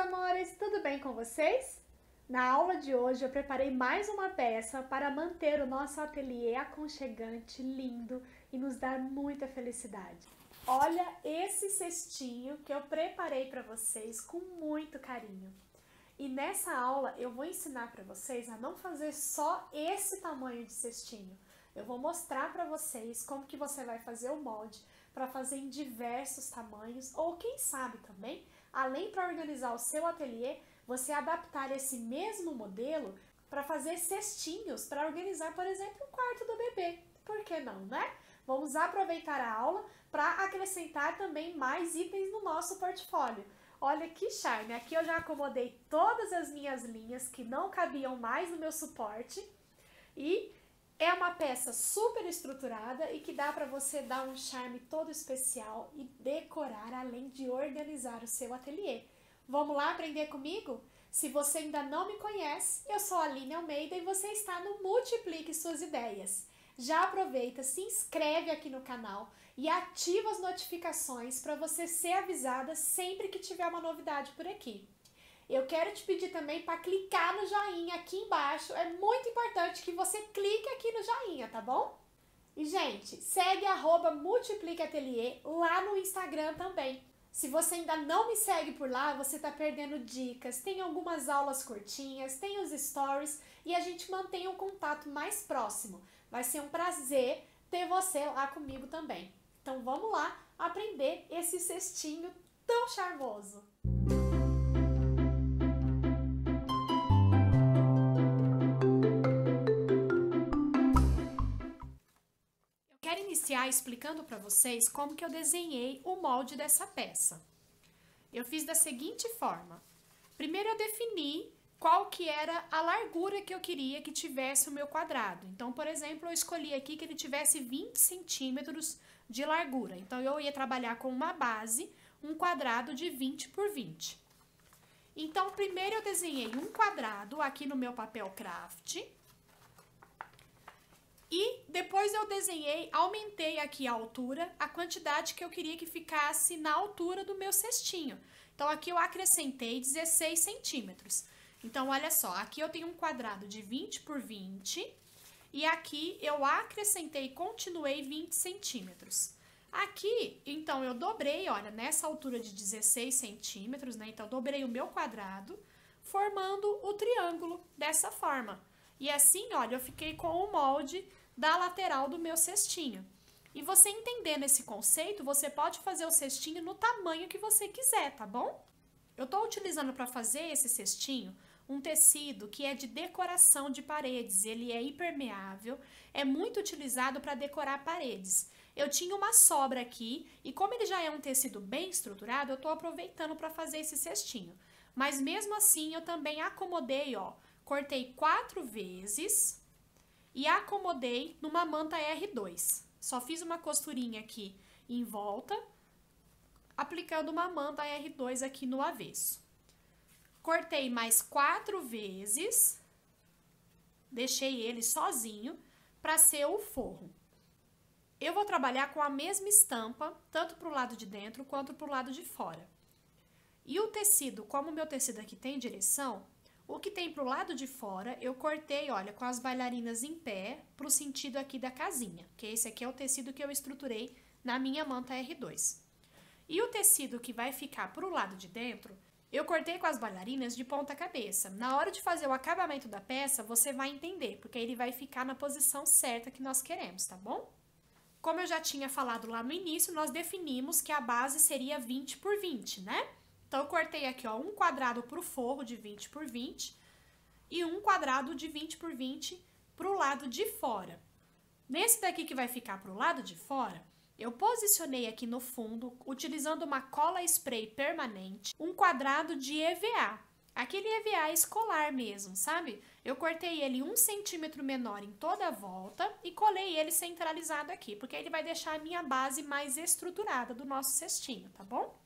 amores, tudo bem com vocês? Na aula de hoje eu preparei mais uma peça para manter o nosso ateliê aconchegante, lindo e nos dar muita felicidade. Olha esse cestinho que eu preparei para vocês com muito carinho. E nessa aula eu vou ensinar para vocês a não fazer só esse tamanho de cestinho. Eu vou mostrar para vocês como que você vai fazer o molde para fazer em diversos tamanhos, ou quem sabe também, além para organizar o seu ateliê, você adaptar esse mesmo modelo para fazer cestinhos para organizar, por exemplo, o quarto do bebê. Por que não, né? Vamos aproveitar a aula para acrescentar também mais itens no nosso portfólio. Olha que charme! Aqui eu já acomodei todas as minhas linhas que não cabiam mais no meu suporte e é uma peça super estruturada e que dá para você dar um charme todo especial e decorar além de organizar o seu ateliê. Vamos lá aprender comigo? Se você ainda não me conhece, eu sou a Aline Almeida e você está no Multiplique Suas Ideias. Já aproveita, se inscreve aqui no canal e ativa as notificações para você ser avisada sempre que tiver uma novidade por aqui. Eu quero te pedir também para clicar no joinha aqui embaixo, é muito importante que você clique aqui no joinha, tá bom? E gente, segue @multipliqueatelier lá no Instagram também. Se você ainda não me segue por lá, você está perdendo dicas, tem algumas aulas curtinhas, tem os stories e a gente mantém um contato mais próximo. Vai ser um prazer ter você lá comigo também. Então vamos lá aprender esse cestinho tão charmoso. Quero iniciar explicando para vocês como que eu desenhei o molde dessa peça. Eu fiz da seguinte forma. Primeiro eu defini qual que era a largura que eu queria que tivesse o meu quadrado. Então, por exemplo, eu escolhi aqui que ele tivesse 20 centímetros de largura. Então, eu ia trabalhar com uma base, um quadrado de 20 por 20. Então, primeiro eu desenhei um quadrado aqui no meu papel craft. E depois eu desenhei, aumentei aqui a altura, a quantidade que eu queria que ficasse na altura do meu cestinho. Então, aqui eu acrescentei 16 centímetros. Então, olha só, aqui eu tenho um quadrado de 20 por 20 e aqui eu acrescentei, continuei 20 centímetros. Aqui, então, eu dobrei, olha, nessa altura de 16 centímetros, né? Então, eu dobrei o meu quadrado, formando o triângulo dessa forma. E assim, olha, eu fiquei com o molde da lateral do meu cestinho. E você entendendo esse conceito, você pode fazer o cestinho no tamanho que você quiser, tá bom? Eu tô utilizando para fazer esse cestinho um tecido que é de decoração de paredes, ele é impermeável, é muito utilizado para decorar paredes. Eu tinha uma sobra aqui e como ele já é um tecido bem estruturado, eu tô aproveitando para fazer esse cestinho. Mas mesmo assim, eu também acomodei, ó, cortei 4 vezes e acomodei numa manta R2. Só fiz uma costurinha aqui em volta, aplicando uma manta R2 aqui no avesso. Cortei mais 4 vezes, deixei ele sozinho para ser o forro. Eu vou trabalhar com a mesma estampa, tanto para o lado de dentro quanto para o lado de fora. E o tecido, como o meu tecido aqui tem direção, o que tem para o lado de fora, eu cortei, olha, com as bailarinas em pé, para o sentido aqui da casinha, que esse aqui é o tecido que eu estruturei na minha manta R2. E o tecido que vai ficar para o lado de dentro, eu cortei com as bailarinas de ponta cabeça. Na hora de fazer o acabamento da peça, você vai entender, porque ele vai ficar na posição certa que nós queremos, tá bom? Como eu já tinha falado lá no início, nós definimos que a base seria 20 por 20, né? Então, eu cortei aqui, ó, um quadrado para o forro de 20 por 20 e um quadrado de 20 por 20 para o lado de fora. Nesse daqui que vai ficar para o lado de fora, eu posicionei aqui no fundo, utilizando uma cola spray permanente, um quadrado de EVA. Aquele EVA escolar mesmo, sabe? Eu cortei ele 1 centímetro menor em toda a volta e colei ele centralizado aqui, porque ele vai deixar a minha base mais estruturada do nosso cestinho, tá bom?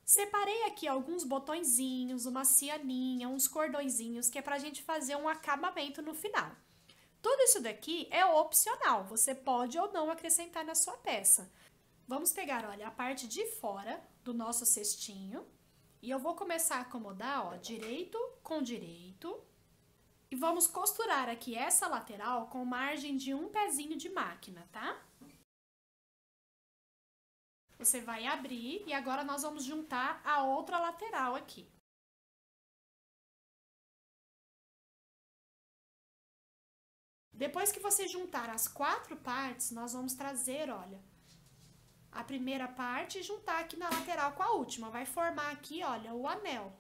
Separei aqui alguns botõezinhos, uma cianinha, uns cordõezinhos, que é pra gente fazer um acabamento no final. Tudo isso daqui é opcional, você pode ou não acrescentar na sua peça. Vamos pegar, olha, a parte de fora do nosso cestinho E eu vou começar a acomodar, ó, direito com direito. E vamos costurar aqui essa lateral com margem de um pezinho de máquina, tá? Você vai abrir e agora nós vamos juntar a outra lateral aqui. Depois que você juntar as 4 partes, nós vamos trazer, olha, a primeira parte e juntar aqui na lateral com a última. Vai formar aqui, olha, o anel.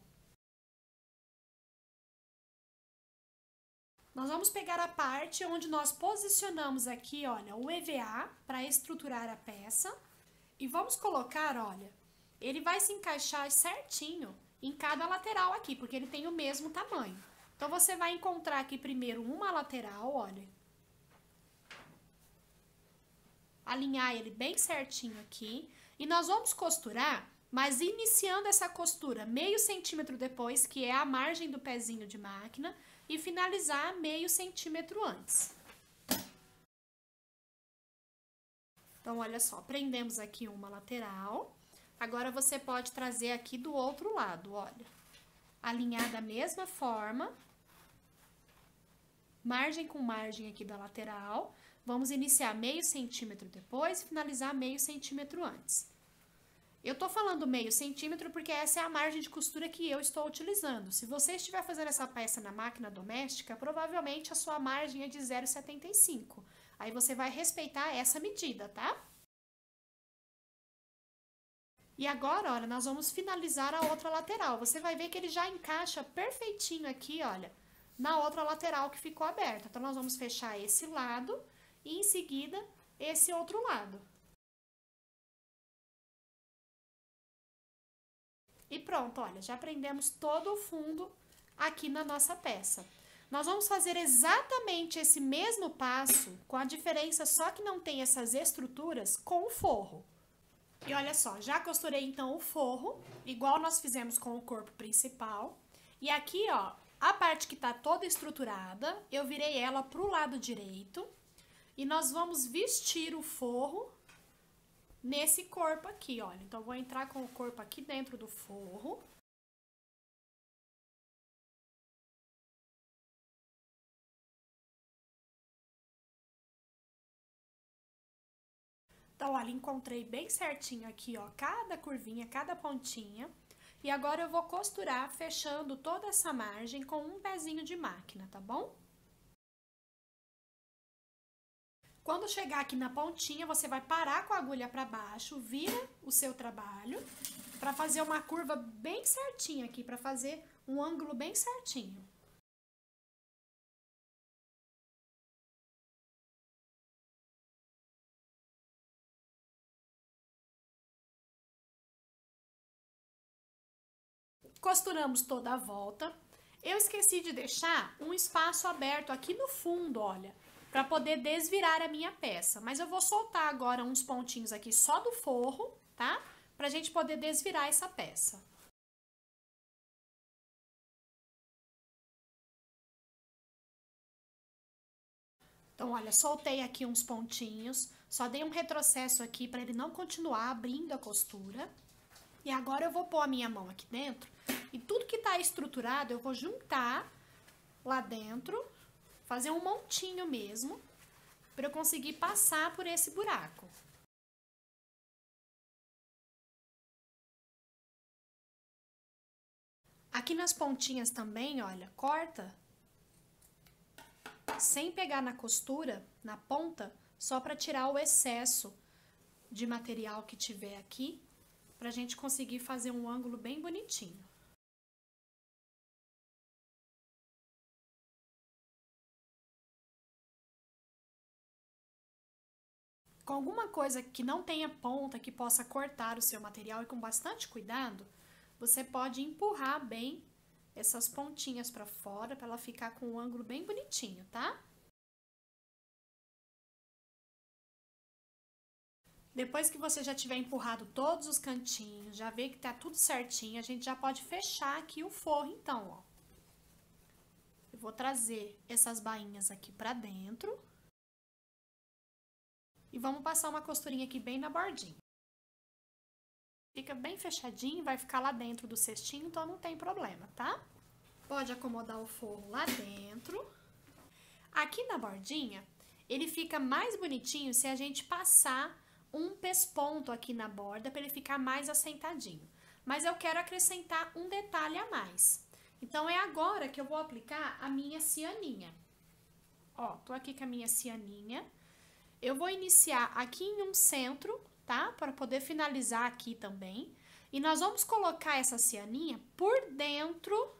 Nós vamos pegar a parte onde nós posicionamos aqui, olha, o EVA para estruturar a peça. E vamos colocar, olha, ele vai se encaixar certinho em cada lateral aqui, porque ele tem o mesmo tamanho. Então, você vai encontrar aqui primeiro uma lateral, olha. Alinhar ele bem certinho aqui. E nós vamos costurar, mas iniciando essa costura meio centímetro depois, que é a margem do pezinho de máquina, e finalizar meio centímetro antes. Então, olha só, prendemos aqui uma lateral. Agora, você pode trazer aqui do outro lado, olha. Alinhar da mesma forma. Margem com margem aqui da lateral. Vamos iniciar meio centímetro depois e finalizar meio centímetro antes. Eu tô falando meio centímetro porque essa é a margem de costura que eu estou utilizando. Se você estiver fazendo essa peça na máquina doméstica, provavelmente a sua margem é de 0,75. Aí você vai respeitar essa medida, tá? E agora, olha, nós vamos finalizar a outra lateral. Você vai ver que ele já encaixa perfeitinho aqui, olha, na outra lateral que ficou aberta. Então, nós vamos fechar esse lado e, em seguida, esse outro lado. E pronto, olha, já prendemos todo o fundo aqui na nossa peça. Nós vamos fazer exatamente esse mesmo passo, com a diferença só que não tem essas estruturas, com o forro. E olha só, já costurei então o forro, igual nós fizemos com o corpo principal. E aqui, ó, a parte que tá toda estruturada, eu virei ela pro lado direito. E nós vamos vestir o forro nesse corpo aqui, olha. Então, eu vou entrar com o corpo aqui dentro do forro. Então, olha, encontrei bem certinho aqui, ó, cada curvinha, cada pontinha. E agora eu vou costurar fechando toda essa margem com um pezinho de máquina, tá bom? Quando chegar aqui na pontinha, você vai parar com a agulha para baixo, vira o seu trabalho para fazer uma curva bem certinha aqui, para fazer um ângulo bem certinho. Costuramos toda a volta. Eu esqueci de deixar um espaço aberto aqui no fundo, olha, para poder desvirar a minha peça. Mas eu vou soltar agora uns pontinhos aqui só do forro, tá? Pra gente poder desvirar essa peça. Então, olha, soltei aqui uns pontinhos, só dei um retrocesso aqui para ele não continuar abrindo a costura. E agora eu vou pôr a minha mão aqui dentro e tudo que tá estruturado eu vou juntar lá dentro, fazer um montinho mesmo, para eu conseguir passar por esse buraco. Aqui nas pontinhas também, olha, corta sem pegar na costura, na ponta, só para tirar o excesso de material que tiver aqui, pra gente conseguir fazer um ângulo bem bonitinho. Com alguma coisa que não tenha ponta, que possa cortar o seu material e com bastante cuidado, você pode empurrar bem essas pontinhas para fora, para ela ficar com um ângulo bem bonitinho, tá? Depois que você já tiver empurrado todos os cantinhos, já vê que tá tudo certinho, a gente já pode fechar aqui o forro então, ó. Eu vou trazer essas bainhas aqui pra dentro. E vamos passar uma costurinha aqui bem na bordinha. Fica bem fechadinho, vai ficar lá dentro do cestinho, então não tem problema, tá? Pode acomodar o forro lá dentro. Aqui na bordinha, ele fica mais bonitinho se a gente passar um pesponto aqui na borda para ele ficar mais assentadinho. Mas eu quero acrescentar um detalhe a mais. Então, é agora que eu vou aplicar a minha cianinha. Ó, tô aqui com a minha cianinha. Eu vou iniciar aqui em um centro, tá? Para poder finalizar aqui também. E nós vamos colocar essa cianinha por dentro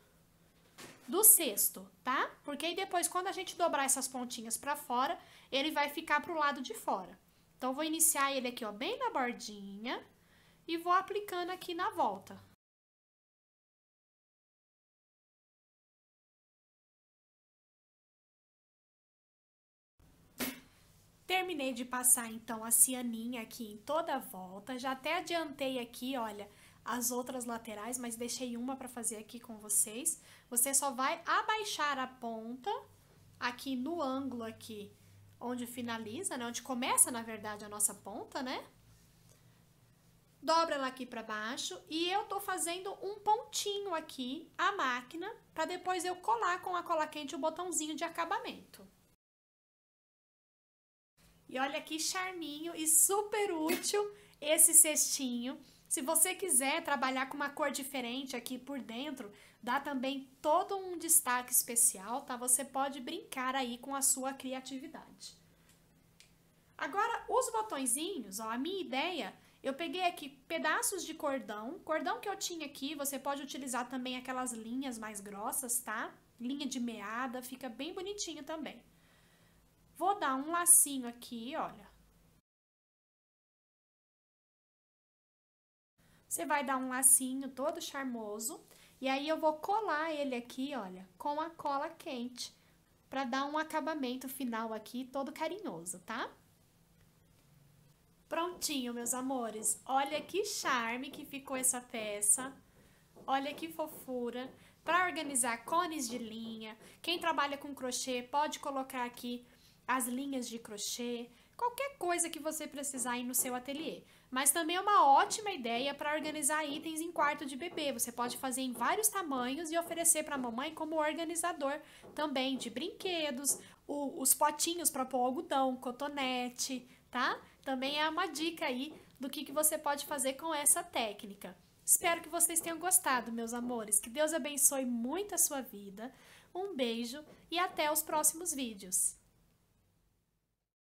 do cesto, tá? Porque aí depois, quando a gente dobrar essas pontinhas pra fora, ele vai ficar pro lado de fora. Então, eu vou iniciar ele aqui, ó, bem na bordinha e vou aplicando aqui na volta. Terminei de passar, então, a cianinha aqui em toda a volta. Já até adiantei aqui, olha, as outras laterais, mas deixei uma para fazer aqui com vocês. Você só vai abaixar a ponta aqui no ângulo aqui, onde finaliza, né? Onde começa, na verdade, a nossa ponta, né? Dobra ela aqui para baixo e eu tô fazendo um pontinho aqui, a máquina, para depois eu colar com a cola quente o botãozinho de acabamento. E olha que charminho e super útil esse cestinho. Se você quiser trabalhar com uma cor diferente aqui por dentro, dá também todo um destaque especial, tá? Você pode brincar aí com a sua criatividade. Agora, os botõezinhos, ó, a minha ideia, eu peguei aqui pedaços de cordão que eu tinha aqui, você pode utilizar também aquelas linhas mais grossas, tá? Linha de meada, fica bem bonitinho também. Vou dar um lacinho aqui, olha. Você vai dar um lacinho todo charmoso e aí eu vou colar ele aqui, olha, com a cola quente, para dar um acabamento final aqui todo carinhoso, tá? Prontinho, meus amores. Olha que charme que ficou essa peça. Olha que fofura. Para organizar cones de linha, quem trabalha com crochê pode colocar aqui as linhas de crochê, qualquer coisa que você precisar aí no seu ateliê. Mas também é uma ótima ideia para organizar itens em quarto de bebê. Você pode fazer em vários tamanhos e oferecer para a mamãe como organizador também de brinquedos, os potinhos para pôr algodão, cotonete, tá? Também é uma dica aí do que você pode fazer com essa técnica. Espero que vocês tenham gostado, meus amores. Que Deus abençoe muito a sua vida. Um beijo e até os próximos vídeos.